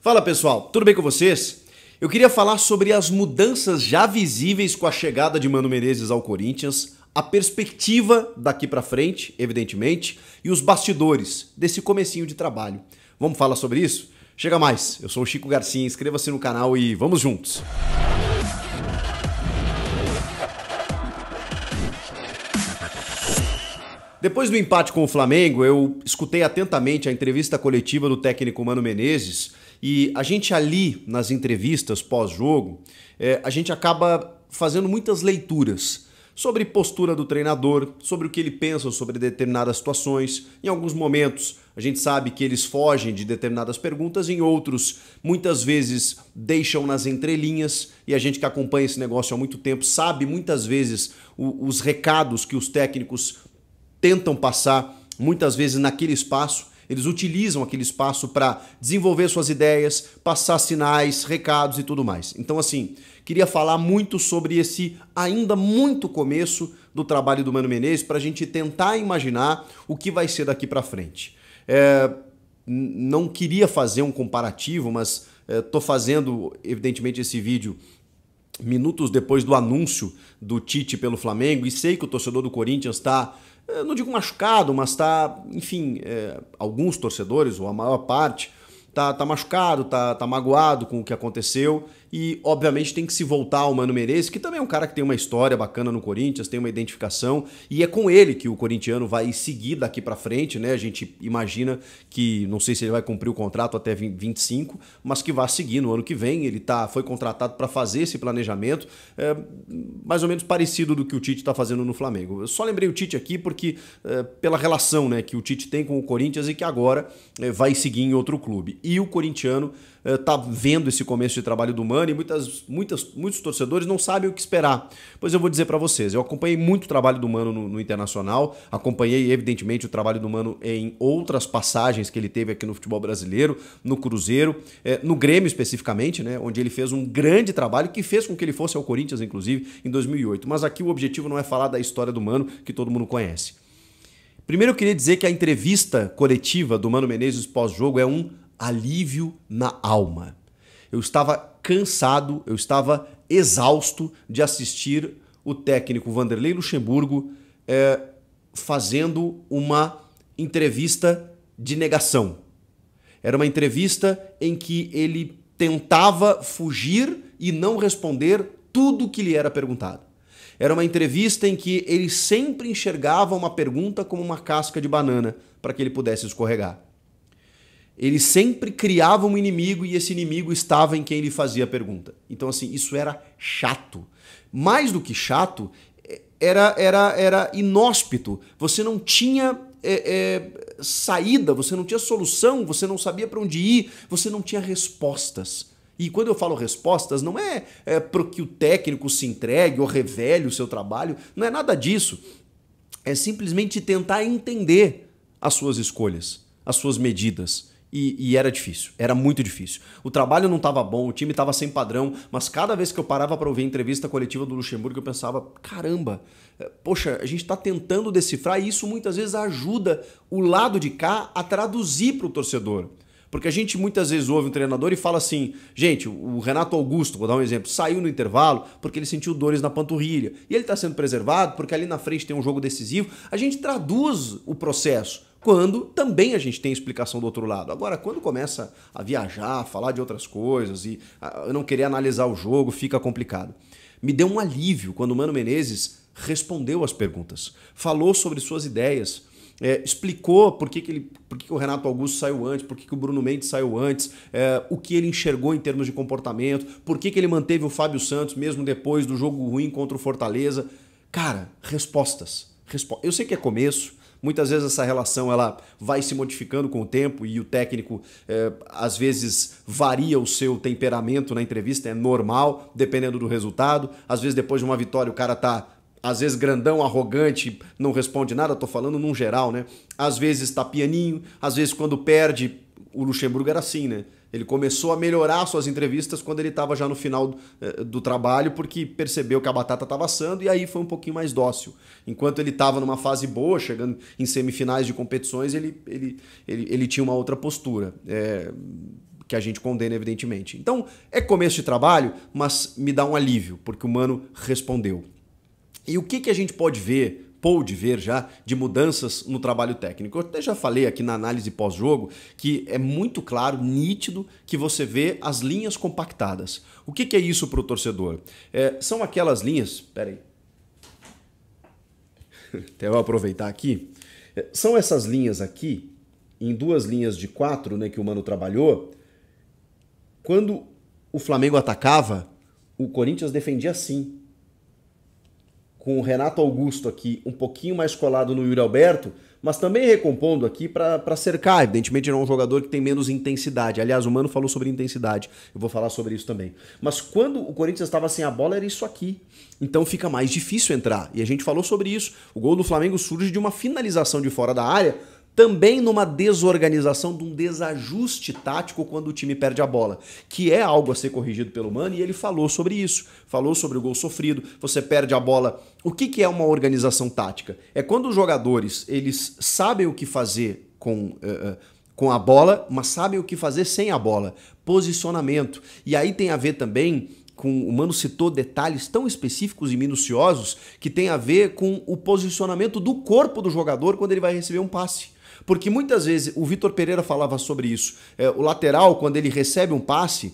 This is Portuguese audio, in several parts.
Fala pessoal, tudo bem com vocês? Eu queria falar sobre as mudanças já visíveis com a chegada de Mano Menezes ao Corinthians, a perspectiva daqui pra frente, evidentemente, e os bastidores desse comecinho de trabalho. Vamos falar sobre isso? Chega mais, eu sou o Chico Garcia, inscreva-se no canal e vamos juntos! Depois do empate com o Flamengo, eu escutei atentamente a entrevista coletiva do técnico Mano Menezes e a gente ali, nas entrevistas pós-jogo, a gente acaba fazendo muitas leituras sobre postura do treinador, sobre o que ele pensa sobre determinadas situações. Em alguns momentos, a gente sabe que eles fogem de determinadas perguntas, em outros, muitas vezes, deixam nas entrelinhas, e a gente que acompanha esse negócio há muito tempo sabe muitas vezes os recados que os técnicos tentam passar, muitas vezes naquele espaço. Eles utilizam aquele espaço para desenvolver suas ideias, passar sinais, recados e tudo mais. Então, assim, queria falar muito sobre esse ainda muito começo do trabalho do Mano Menezes para a gente tentar imaginar o que vai ser daqui para frente. Não queria fazer um comparativo, mas estou fazendo, evidentemente, esse vídeo minutos depois do anúncio do Tite pelo Flamengo e sei que o torcedor do Corinthians está, não digo machucado, mas está, enfim, alguns torcedores, ou a maior parte, tá machucado, tá magoado com o que aconteceu e, obviamente, tem que se voltar ao Mano Menezes, que também é um cara que tem uma história bacana no Corinthians, tem uma identificação e é com ele que o corintiano vai seguir daqui pra frente, né? A gente imagina que, não sei se ele vai cumprir o contrato até 25, mas que vai seguir no ano que vem. Ele foi contratado para fazer esse planejamento, mais ou menos parecido do que o Tite está fazendo no Flamengo. Eu só lembrei o Tite aqui porque pela relação, né, que o Tite tem com o Corinthians e que agora vai seguir em outro clube. E o corintiano tá vendo esse começo de trabalho do Mano e muitos torcedores não sabem o que esperar. Pois eu vou dizer para vocês, eu acompanhei muito o trabalho do Mano no Internacional, acompanhei evidentemente o trabalho do Mano em outras passagens que ele teve aqui no futebol brasileiro, no Cruzeiro, no Grêmio especificamente, né, onde ele fez um grande trabalho que fez com que ele fosse ao Corinthians, inclusive, em 2008. Mas aqui o objetivo não é falar da história do Mano, que todo mundo conhece. Primeiro eu queria dizer que a entrevista coletiva do Mano Menezes pós-jogo é um alívio na alma. Eu estava cansado, eu estava exausto de assistir o técnico Vanderlei Luxemburgo fazendo uma entrevista de negação. Era uma entrevista em que ele tentava fugir e não responder tudo o que lhe era perguntado. Era uma entrevista em que ele sempre enxergava uma pergunta como uma casca de banana para que ele pudesse escorregar. Ele sempre criava um inimigo e esse inimigo estava em quem ele fazia a pergunta. Então, assim, isso era chato. Mais do que chato, era inóspito. Você não tinha saída, você não tinha solução, você não sabia para onde ir, você não tinha respostas. E quando eu falo respostas, não é para que o técnico se entregue ou revele o seu trabalho, não é nada disso. É simplesmente tentar entender as suas escolhas, as suas medidas. E era difícil, era muito difícil. O trabalho não estava bom, o time estava sem padrão, mas cada vez que eu parava para ouvir a entrevista coletiva do Luxemburgo, eu pensava, caramba, poxa, a gente está tentando decifrar e isso muitas vezes ajuda o lado de cá a traduzir para o torcedor. Porque a gente muitas vezes ouve um treinador e fala assim, gente, o Renato Augusto, vou dar um exemplo, saiu no intervalo porque ele sentiu dores na panturrilha e ele está sendo preservado porque ali na frente tem um jogo decisivo. A gente traduz o processo quando também a gente tem explicação do outro lado. Agora, quando começa a viajar, a falar de outras coisas e não querer analisar o jogo, fica complicado. Me deu um alívio quando o Mano Menezes respondeu as perguntas, falou sobre suas ideias, explicou por que o Renato Augusto saiu antes, por que o Bruno Mendes saiu antes, o que ele enxergou em termos de comportamento, por que ele manteve o Fábio Santos mesmo depois do jogo ruim contra o Fortaleza. Cara, respostas. Eu sei que é começo, muitas vezes essa relação ela vai se modificando com o tempo e o técnico às vezes varia o seu temperamento na entrevista, é normal, dependendo do resultado. Às vezes depois de uma vitória o cara tá às vezes grandão, arrogante, não responde nada, tô falando num geral, né? Às vezes tá pianinho, às vezes quando perde, o Luxemburgo era assim, né? Ele começou a melhorar suas entrevistas quando ele estava já no final do trabalho, porque percebeu que a batata estava assando e aí foi um pouquinho mais dócil. Enquanto ele estava numa fase boa, chegando em semifinais de competições, ele tinha uma outra postura. que a gente condena, evidentemente. Então, é começo de trabalho, mas me dá um alívio, porque o Mano respondeu. E o que a gente pôde ver já de mudanças no trabalho técnico? Eu até já falei aqui na análise pós-jogo que é muito claro, nítido, que você vê as linhas compactadas. O que é isso para o torcedor? São aquelas linhas... Peraí. Até eu aproveitar aqui. São essas linhas aqui, em 2 linhas de 4, né, que o Mano trabalhou. Quando o Flamengo atacava, o Corinthians defendia assim. Com o Renato Augusto aqui um pouquinho mais colado no Yuri Alberto, mas também recompondo aqui para cercar. Evidentemente não é um jogador que tem menos intensidade. Aliás, o Mano falou sobre intensidade. Eu vou falar sobre isso também. Mas quando o Corinthians estava sem a bola, era isso aqui. Então fica mais difícil entrar. E a gente falou sobre isso. O gol do Flamengo surge de uma finalização de fora da área, também numa desorganização, de um desajuste tático quando o time perde a bola, que é algo a ser corrigido pelo Mano, e ele falou sobre isso, falou sobre o gol sofrido, você perde a bola. O que é uma organização tática? É quando os jogadores eles sabem o que fazer com a bola, mas sabem o que fazer sem a bola. Posicionamento. E aí tem a ver também o Mano citou detalhes tão específicos e minuciosos que tem a ver com o posicionamento do corpo do jogador quando ele vai receber um passe. Porque muitas vezes, o Vitor Pereira falava sobre isso, o lateral, quando ele recebe um passe,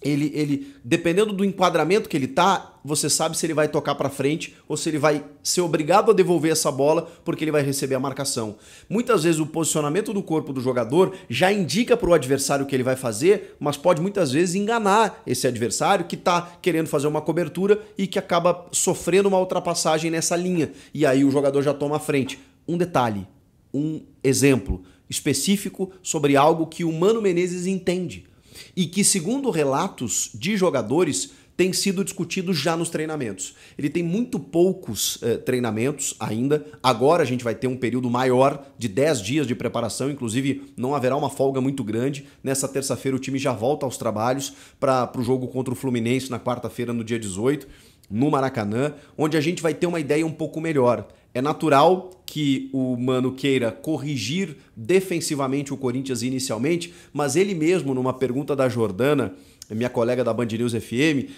ele dependendo do enquadramento que ele tá, você sabe se ele vai tocar para frente ou se ele vai ser obrigado a devolver essa bola porque ele vai receber a marcação. Muitas vezes o posicionamento do corpo do jogador já indica para o adversário o que ele vai fazer, mas pode muitas vezes enganar esse adversário que está querendo fazer uma cobertura e que acaba sofrendo uma ultrapassagem nessa linha. E aí o jogador já toma a frente. Um detalhe, um exemplo específico sobre algo que o Mano Menezes entende e que, segundo relatos de jogadores, tem sido discutido já nos treinamentos. Ele tem muito poucos treinamentos ainda. Agora a gente vai ter um período maior de 10 dias de preparação, inclusive não haverá uma folga muito grande. Nessa terça-feira o time já volta aos trabalhos para o jogo contra o Fluminense na quarta-feira, no dia 18, no Maracanã, onde a gente vai ter uma ideia um pouco melhor. É natural que o Mano queira corrigir defensivamente o Corinthians inicialmente, mas ele mesmo, numa pergunta da Jordana, minha colega da Band News FM,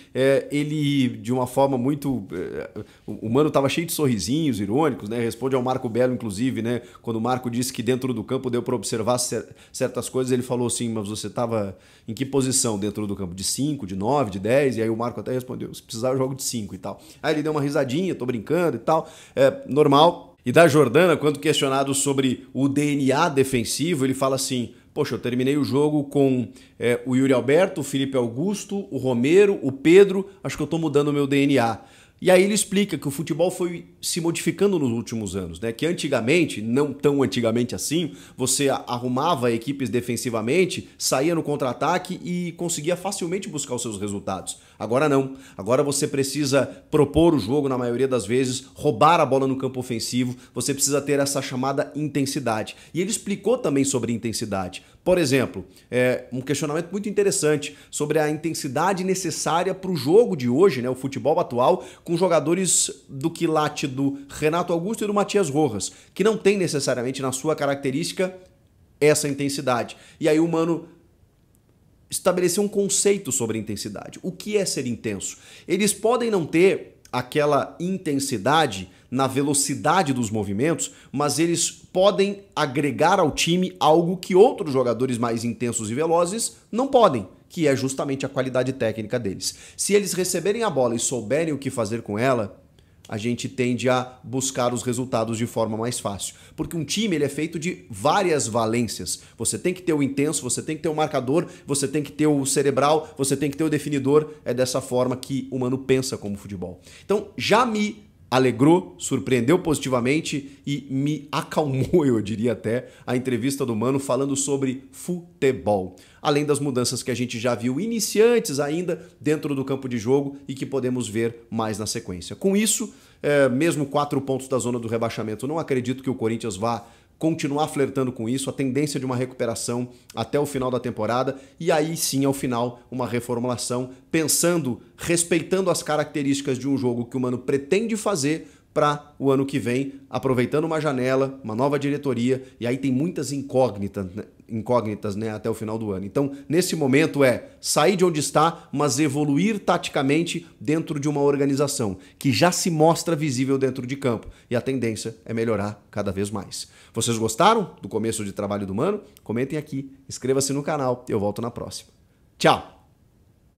ele, de uma forma muito... o Mano estava cheio de sorrisinhos irônicos, né? Responde ao Marco Belo, inclusive, né? Quando o Marco disse que dentro do campo deu para observar certas coisas, ele falou assim, mas você estava em que posição dentro do campo? De 5, de 9, de 10? E aí o Marco até respondeu, se precisar eu jogo de 5 e tal. Aí ele deu uma risadinha, tô brincando e tal, normal. E da Jordana, quando questionado sobre o DNA defensivo, ele fala assim, poxa, eu terminei o jogo com o Yuri Alberto, o Felipe Augusto, o Romero, o Pedro, acho que eu tô mudando o meu DNA. E aí ele explica que o futebol foi se modificando nos últimos anos, né? Que antigamente, não tão antigamente assim, você arrumava equipes defensivamente, saía no contra-ataque e conseguia facilmente buscar os seus resultados. Agora não. Agora você precisa propor o jogo na maioria das vezes, roubar a bola no campo ofensivo, você precisa ter essa chamada intensidade. E ele explicou também sobre intensidade. Por exemplo, um questionamento muito interessante sobre a intensidade necessária para o jogo de hoje, né, o futebol atual, com jogadores do quilate do Renato Augusto e do Matias Rojas, que não tem necessariamente na sua característica essa intensidade. E aí o Mano estabeleceu um conceito sobre intensidade. O que é ser intenso? Eles podem não ter aquela intensidade na velocidade dos movimentos, mas eles podem agregar ao time algo que outros jogadores mais intensos e velozes não podem, que é justamente a qualidade técnica deles. Se eles receberem a bola e souberem o que fazer com ela, a gente tende a buscar os resultados de forma mais fácil. Porque um time ele é feito de várias valências. Você tem que ter o intenso, você tem que ter o marcador, você tem que ter o cerebral, você tem que ter o definidor. É dessa forma que o Mano pensa como futebol. Então, já me alegrou, surpreendeu positivamente e me acalmou, eu diria até, a entrevista do Mano falando sobre futebol. Além das mudanças que a gente já viu iniciantes ainda dentro do campo de jogo e que podemos ver mais na sequência. Com isso, mesmo 4 pontos da zona do rebaixamento, não acredito que o Corinthians vá continuar flertando com isso, a tendência de uma recuperação até o final da temporada e aí sim, ao final, uma reformulação, pensando, respeitando as características de um jogo que o Mano pretende fazer para o ano que vem, aproveitando uma janela, uma nova diretoria, e aí tem muitas incógnitas, né? incógnitas, né, até o final do ano. Então, nesse momento é sair de onde está, mas evoluir taticamente dentro de uma organização que já se mostra visível dentro de campo. E a tendência é melhorar cada vez mais. Vocês gostaram do começo de trabalho do Mano? Comentem aqui, inscreva-se no canal e eu volto na próxima. Tchau!